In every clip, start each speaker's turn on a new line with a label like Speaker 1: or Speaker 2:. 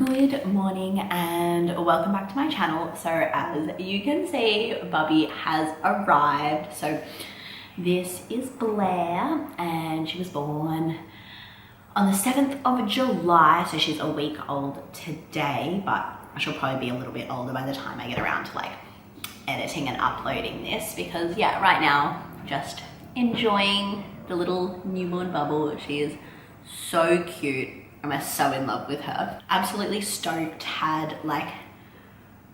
Speaker 1: Good morning and welcome back to my channel. So as you can see, Bubby has arrived. So this is Blair and she was born on the 7th of July. So she's a week old today, but she'll probably be a little bit older by the time I get around to like editing and uploading this, because yeah, right now just enjoying the little newborn bubble. She is so cute. I'm so in love with her. Absolutely stoked. Had like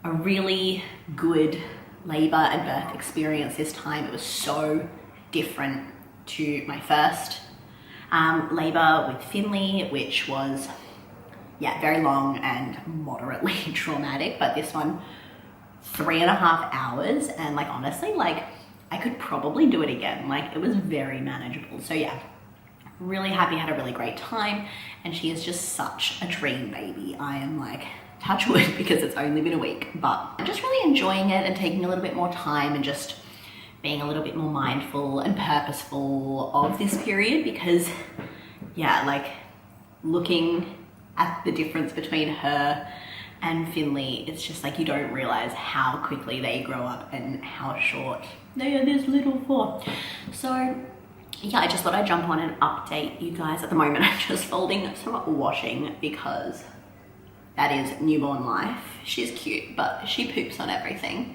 Speaker 1: a really good labor and birth experience this time. It was so different to my first labor with Finley, which was very long and moderately traumatic, but this one 3.5 hours, and like honestly, like I could probably do it again. Like it was very manageable. So yeah, really happy, had a really great time, and she is just such a dream baby. I am like touch wood because it's only been a week, but I'm just really enjoying it and taking a little bit more time and just being a little bit more mindful and purposeful of this period, because yeah, like looking at the difference between her and Finley, it's just like you don't realize how quickly they grow up and how short they are this little for. So yeah, I just thought I'd jump on and update you guys. At the moment, I'm just folding some washing because that is newborn life. She's cute, but she poops on everything.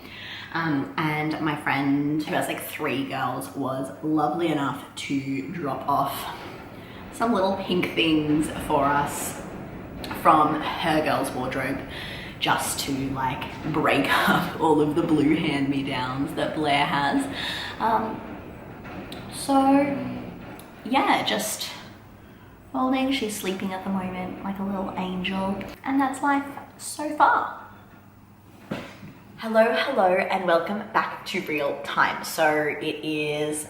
Speaker 1: And my friend, who has like 3 girls, was lovely enough to drop off some little pink things for us from her girl's wardrobe, just to like break up all of the blue hand-me-downs that Blair has. So yeah, just folding. She's sleeping at the moment like a little angel, and that's life so far. Hello and welcome back to real time. So it is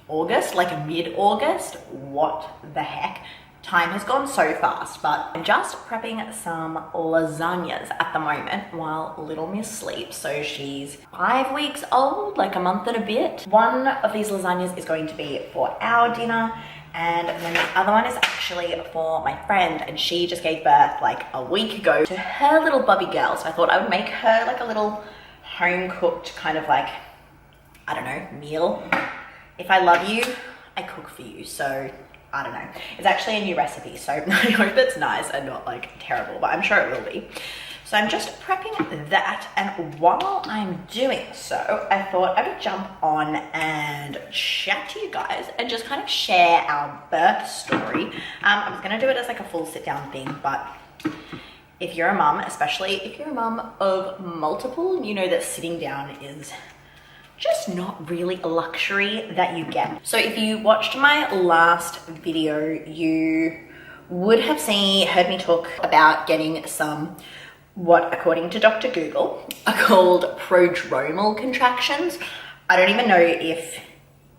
Speaker 1: August, like mid-August. What the heck? Time has gone so fast, but I'm just prepping some lasagnas at the moment while little Miss sleeps. So she's 5 weeks old, like a month and a bit. One of these lasagnas is going to be for our dinner, and then the other one is actually for my friend, and she just gave birth like a week ago to her little bubby girl. So I thought I would make her like a little home-cooked kind of like, I don't know, meal. If I love you, I cook for you. So I don't know. It's actually a new recipe, so I hope it's nice and not like terrible, but I'm sure it will be. So I'm just prepping that, and while I'm doing so, I thought I would jump on and chat to you guys and just kind of share our birth story. I was gonna do it as like a full sit down thing, but if you're a mum, especially if you're a mum of multiple, you know that sitting down is just not really a luxury that you get. So if you watched my last video, you would have heard me talk about getting some, what according to Dr. Google are called prodromal contractions. I don't even know if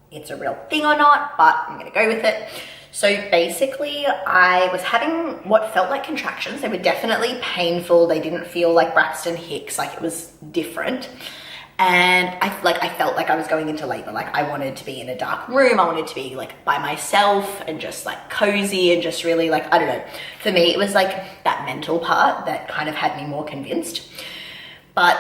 Speaker 1: it's a real thing or not, but I'm gonna go with it. So basically I was having what felt like contractions. They were definitely painful. They didn't feel like Braxton Hicks, like it was different. And I felt like I was going into labor. Like I wanted to be in a dark room. I wanted to be like by myself and just like cozy and just really like, I don't know. For me, it was like that mental part that kind of had me more convinced. But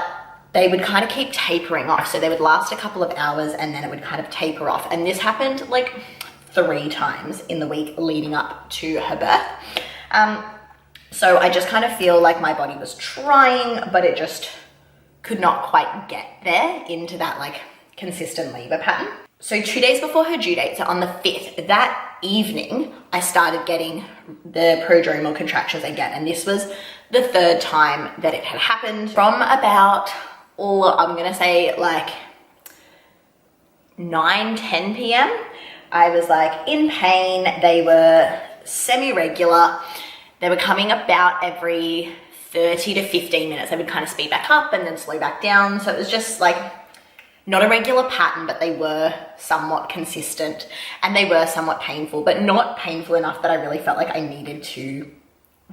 Speaker 1: they would kind of keep tapering off. So they would last a couple of hours and then it would kind of taper off. And this happened like 3 times in the week leading up to her birth. So I just kind of feel like my body was trying, but it just could not quite get there into that like consistent labor pattern. So 2 days before her due date, so on the 5th, that evening, I started getting the prodromal contractions again. And this was the 3rd time that it had happened. From about, I'm gonna say like 9-10 p.m. I was like in pain. They were semi-regular. They were coming about every 30 to 15 minutes. They would kind of speed back up and then slow back down. So it was just like not a regular pattern, but they were somewhat consistent and they were somewhat painful, but not painful enough that I really felt like I needed to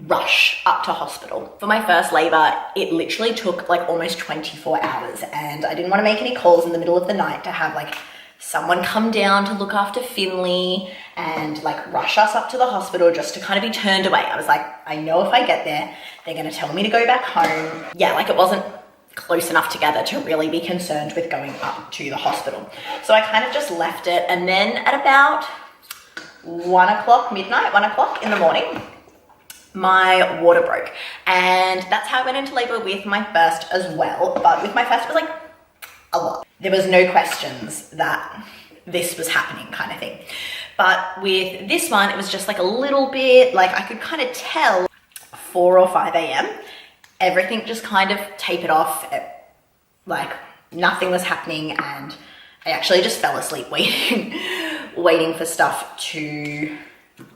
Speaker 1: rush up to hospital. For my first labor, it literally took like almost 24 hours, and I didn't want to make any calls in the middle of the night to have like someone come down to look after Finley and like rush us up to the hospital just to kind of be turned away. I was like, I know if I get there, they're going to tell me to go back home. Yeah, like it wasn't close enough together to really be concerned with going up to the hospital. So I kind of just left it. And then at about 1 o'clock, midnight, 1 o'clock in the morning, my water broke. And that's how I went into labor with my first as well. But with my first, it was like a lot. There was no questions that this was happening kind of thing. But with this one, it was just like a little bit, like I could kind of tell 4 or 5 a.m. everything just kind of tapered off. Like nothing was happening, and I actually just fell asleep waiting for stuff to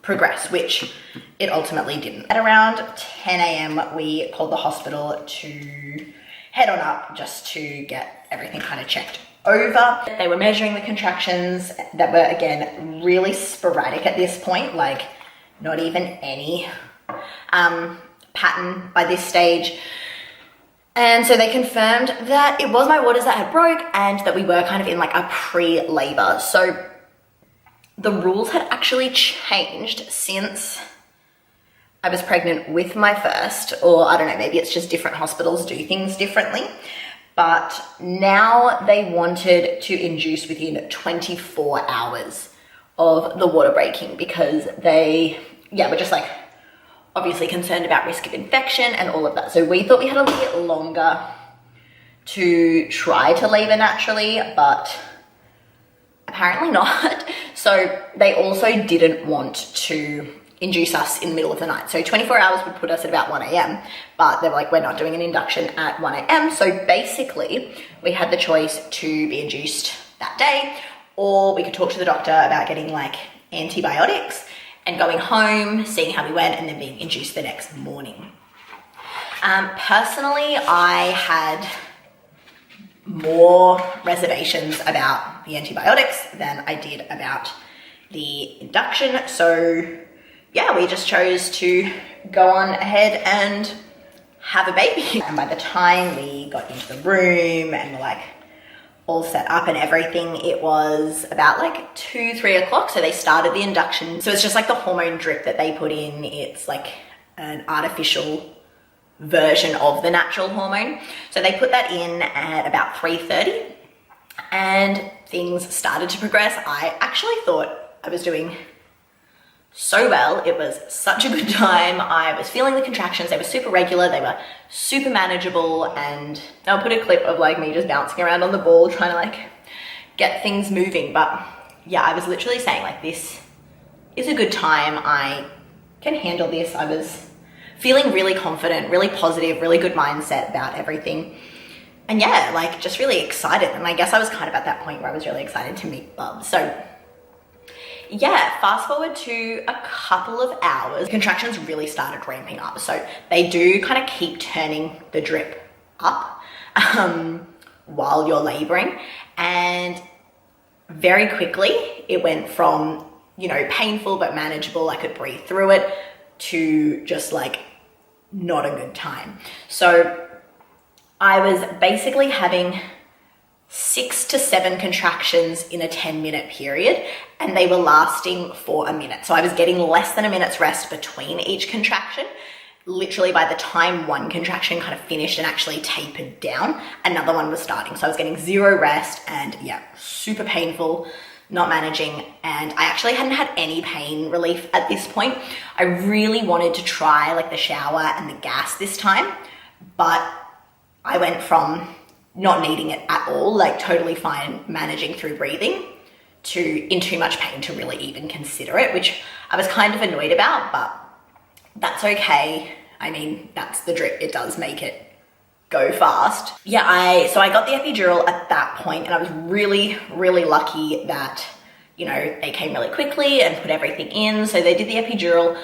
Speaker 1: progress, which it ultimately didn't. At around 10 a.m. we called the hospital to head on up just to get everything kind of checked over. They were measuring the contractions that were, again, really sporadic at this point, like not even any pattern by this stage. And so they confirmed that it was my waters that had broke and that we were kind of in like a pre-labor. So the rules had actually changed since I was pregnant with my first, or I don't know, maybe it's just different hospitals do things differently. But now they wanted to induce within 24 hours of the water breaking because they, were just like obviously concerned about risk of infection and all of that. So we thought we had a little bit longer to try to labor naturally, but apparently not. So they also didn't want to induce us in the middle of the night. So 24 hours would put us at about 1 a.m. But they were like, we're not doing an induction at 1 a.m. So basically we had the choice to be induced that day, or we could talk to the doctor about getting like antibiotics and going home, seeing how we went, and then being induced the next morning. Personally, I had more reservations about the antibiotics than I did about the induction. So yeah, we just chose to go on ahead and have a baby. And by the time we got into the room and we're like all set up and everything, it was about like 2-3 o'clock. So they started the induction. So it's just like the hormone drip that they put in. It's like an artificial version of the natural hormone. So they put that in at about 3:30 and things started to progress. I actually thought I was doing so well. It was such a good time. I was feeling the contractions. They were super regular. They were super manageable. And I'll put a clip of like me just bouncing around on the ball trying to like get things moving. But yeah, I was literally saying like, this is a good time. I can handle this. I was feeling really confident, really positive, really good mindset about everything. And yeah, like just really excited. And I guess I was kind of at that point where I was really excited to meet Bub. So yeah, fast forward to a couple of hours, contractions really started ramping up. So they do kind of keep turning the drip up while you're laboring. And very quickly, it went from, you know, painful but manageable, I could breathe through it, to just like not a good time. So I was basically having 6 to 7 contractions in a 10-minute period, and they were lasting for a minute. So I was getting less than a minute's rest between each contraction. Literally by the time one contraction kind of finished and actually tapered down, another one was starting. So I was getting 0 rest and yeah, super painful, not managing. And I actually hadn't had any pain relief at this point. I really wanted to try like the shower and the gas this time, but I went from not needing it at all, like totally fine managing through breathing, to in too much pain to really even consider it, which I was kind of annoyed about, but that's okay. I mean, that's the drip. It does make it go fast. Yeah, so I got the epidural at that point, and I was really, really lucky that, you know, they came really quickly and put everything in. So they did the epidural.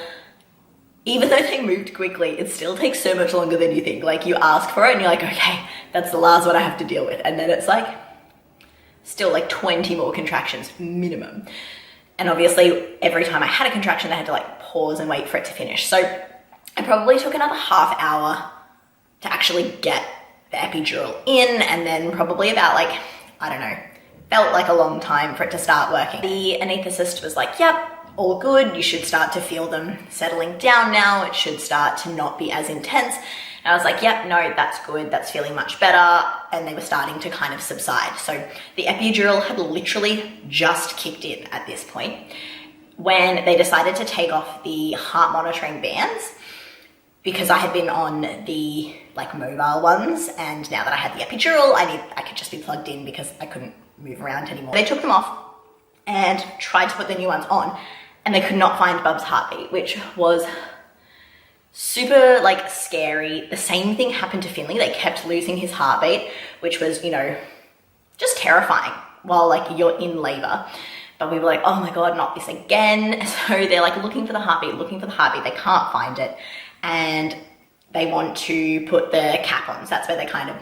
Speaker 1: Even though they moved quickly, it still takes so much longer than you think. Like you ask for it and you're like, okay, that's the last one I have to deal with. And then it's like, still like 20 more contractions minimum. And obviously every time I had a contraction, they had to like pause and wait for it to finish. So I probably took another half hour to actually get the epidural in, and then probably about like, I don't know, felt like a long time for it to start working. The anesthetist was like, yep, all good. You should start to feel them settling down now. It should start to not be as intense. And I was like, yep, no, that's good. That's feeling much better. And they were starting to kind of subside. So the epidural had literally just kicked in at this point when they decided to take off the heart monitoring bands, because I had been on the like mobile ones, and now that I had the epidural, I could just be plugged in because I couldn't move around anymore. They took them off and tried to put the new ones on, and they could not find Bub's heartbeat, which was super like scary. The same thing happened to Finley. They kept losing his heartbeat, which was, you know, just terrifying while like you're in labor. But we were like, oh my God, not this again. So they're like looking for the heartbeat. They can't find it. And they want to put the cap on. So that's where they kind of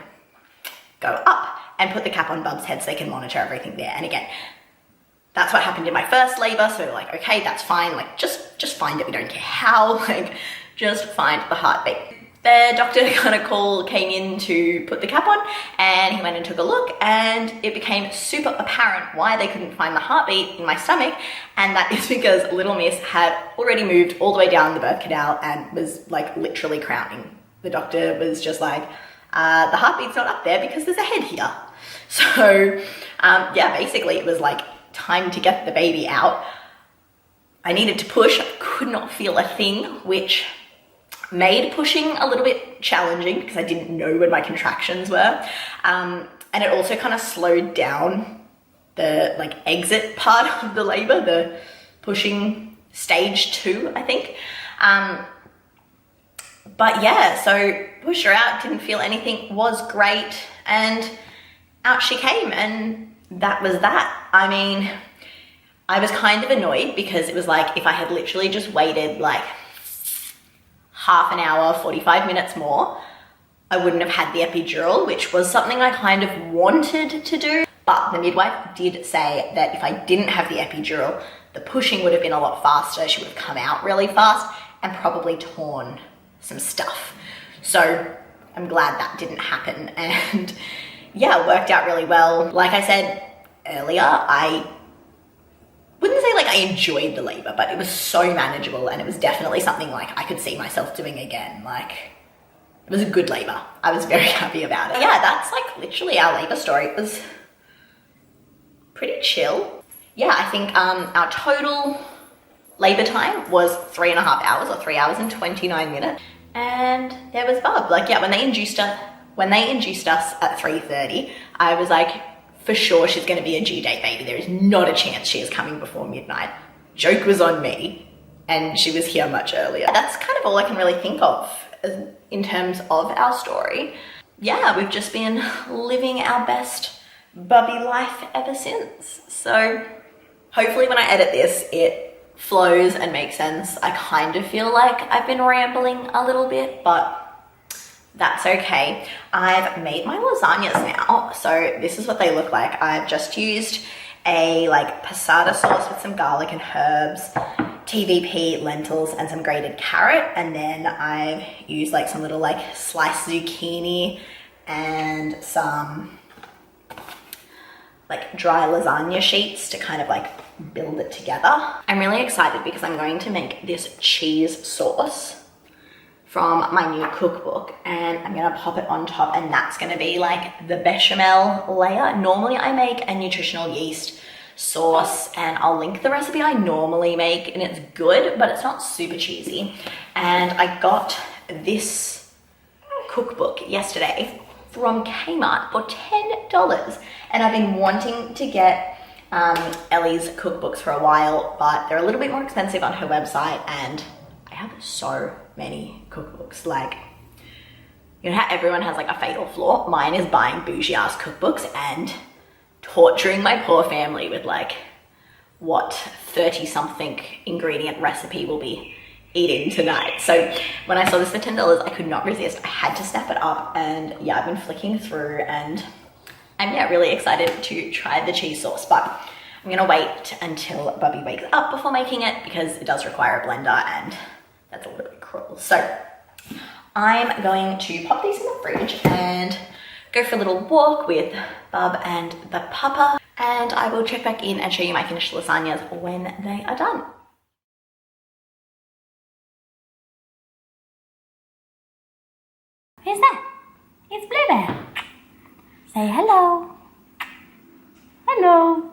Speaker 1: go up and put the cap on Bub's head so they can monitor everything there. And again, that's what happened in my first labor. So we're like, okay, that's fine. Like just find it. We don't care how, like just find the heartbeat. The doctor came in to put the cap on, and he went and took a look, and it became super apparent why they couldn't find the heartbeat in my stomach. And that is because little miss had already moved all the way down the birth canal and was like literally crowning. The doctor was just like, the heartbeat's not up there because there's a head here. So yeah, basically it was like time to get the baby out. I needed to push. I could not feel a thing, which made pushing a little bit challenging because I didn't know when my contractions were. And it also kind of slowed down the like exit part of the labor, the pushing stage 2, I think. But yeah, so pushed her out, didn't feel anything, was great. And out she came, and that was that. I mean, I was kind of annoyed because it was like, if I had literally just waited like half an hour, 45 minutes more, I wouldn't have had the epidural, which was something I kind of wanted to do. But the midwife did say that if I didn't have the epidural, the pushing would have been a lot faster. She would have come out really fast and probably torn some stuff. So I'm glad that didn't happen. And yeah, it worked out really well. Like I said earlier, I wouldn't say like I enjoyed the labor, but it was so manageable, and it was definitely something like I could see myself doing again. Like, it was a good labor. I was very happy about it. Yeah, that's like literally our labor story. It was pretty chill. Yeah, I think our total labor time was 3.5 hours, or 3 hours and 29 minutes. And there was Bub. Like, yeah, when they induced us at 3:30, I was like, for sure she's going to be a due date baby. There is not a chance she is coming before midnight. Joke was on me, and she was here much earlier. That's kind of all I can really think of in terms of our story. Yeah, we've just been living our best bubby life ever since. So hopefully when I edit this, it flows and makes sense. I kind of feel like I've been rambling a little bit, but that's okay. I've made my lasagnas now. So this is what they look like. I've just used a like passata sauce with some garlic and herbs, TVP, lentils, and some grated carrot. And then I've used like some little like sliced zucchini and some like dry lasagna sheets to kind of like build it together. I'm really excited because I'm going to make this cheese sauce from my new cookbook, and I'm gonna pop it on top, and that's gonna be like the bechamel layer. Normally I make a nutritional yeast sauce, and I'll link the recipe I normally make, and it's good, but it's not super cheesy. And I got this cookbook yesterday from Kmart for $10, and I've been wanting to get Ellie's cookbooks for a while, but they're a little bit more expensive on her website, and I have so many cookbooks. Like, you know how everyone has like a fatal flaw? Mine is buying bougie ass cookbooks and torturing my poor family with like what 30 something ingredient recipe we'll be eating tonight. So when I saw this for $10, I could not resist. I had to snap it up, and yeah, I've been flicking through, and I'm yeah really excited to try the cheese sauce, but I'm gonna wait until Bubby wakes up before making it because it does require a blender, and that's a little bit cruel. So I'm going to pop these in the fridge and go for a little walk with Bub and the puppa, and I will check back in and show you my finished lasagnas when they are done. Who's that? It's Bluebell. Say hello. Hello.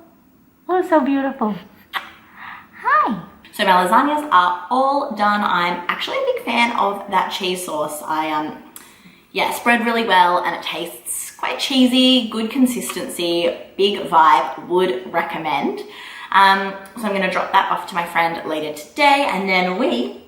Speaker 1: Oh, so beautiful. Hi. So my lasagnas are all done. I'm actually a big fan of that cheese sauce. Yeah, spread really well and it tastes quite cheesy, good consistency, big vibe, would recommend. So I'm gonna drop that off to my friend later today, and then we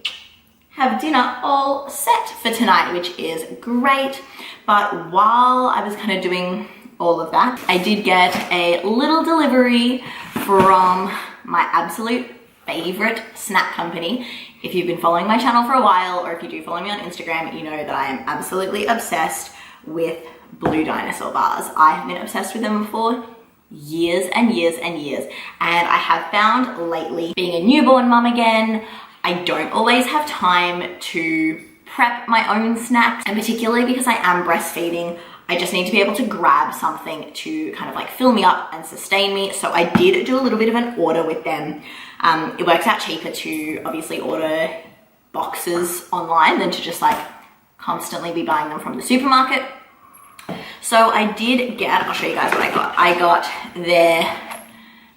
Speaker 1: have dinner all set for tonight, which is great. But while I was kind of doing all of that, I did get a little delivery from my absolute favorite snack company. If you've been following my channel for a while, or if you do follow me on Instagram, you know that I am absolutely obsessed with Blue Dinosaur bars. I have been obsessed with them for years and years and years. And I have found lately, being a newborn mum again, I don't always have time to prep my own snacks. And particularly because I am breastfeeding, I just need to be able to grab something to kind of like fill me up and sustain me. So I did do a little bit of an order with them. It works out cheaper to obviously order boxes online than to just like constantly be buying them from the supermarket. So I did get, I'll show you guys what I got. I got their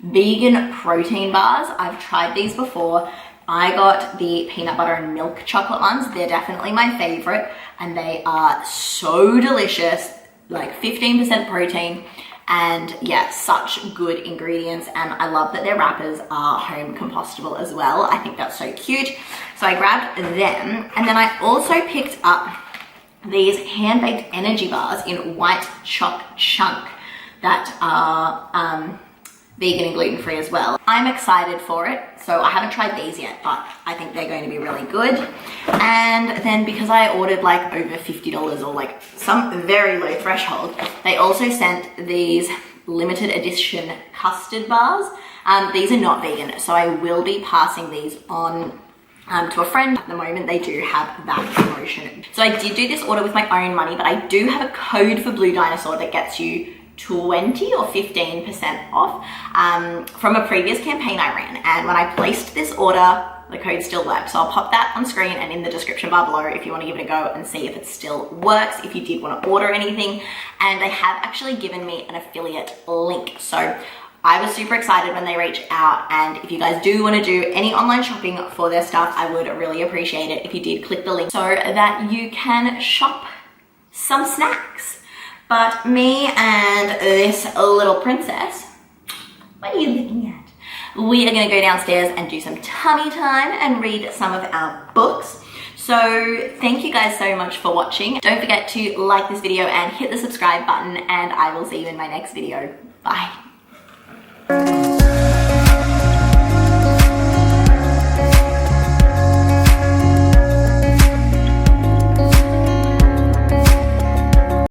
Speaker 1: vegan protein bars. I've tried these before. I got the peanut butter and milk chocolate ones. They're definitely my favorite and they are so delicious, like 15% protein. And yeah, such good ingredients, and I love that their wrappers are home compostable as well. I think that's so cute. So I grabbed them, and then I also picked up these hand-baked energy bars in white choc chunk that are vegan and gluten-free as well. I'm excited for it. So I haven't tried these yet, but I think they're going to be really good. And then because I ordered like over $50 or like some very low threshold, they also sent these limited edition custard bars. These are not vegan, so I will be passing these on to a friend. At the moment, they do have that promotion. So I did do this order with my own money, but I do have a code for Blue Dinosaur that gets you 20 or 15% off from a previous campaign I ran. And when I placed this order, the code still works. So I'll pop that on screen and in the description bar below if you want to give it a go and see if it still works, if you did want to order anything. And they have actually given me an affiliate link. So I was super excited when they reached out, and if you guys do want to do any online shopping for their stuff, I would really appreciate it if you did click the link so that you can shop some snacks. But me and this little princess, what are you looking at? We are gonna go downstairs and do some tummy time and read some of our books. So thank you guys so much for watching. Don't forget to like this video and hit the subscribe button, and I will see you in my next video. Bye.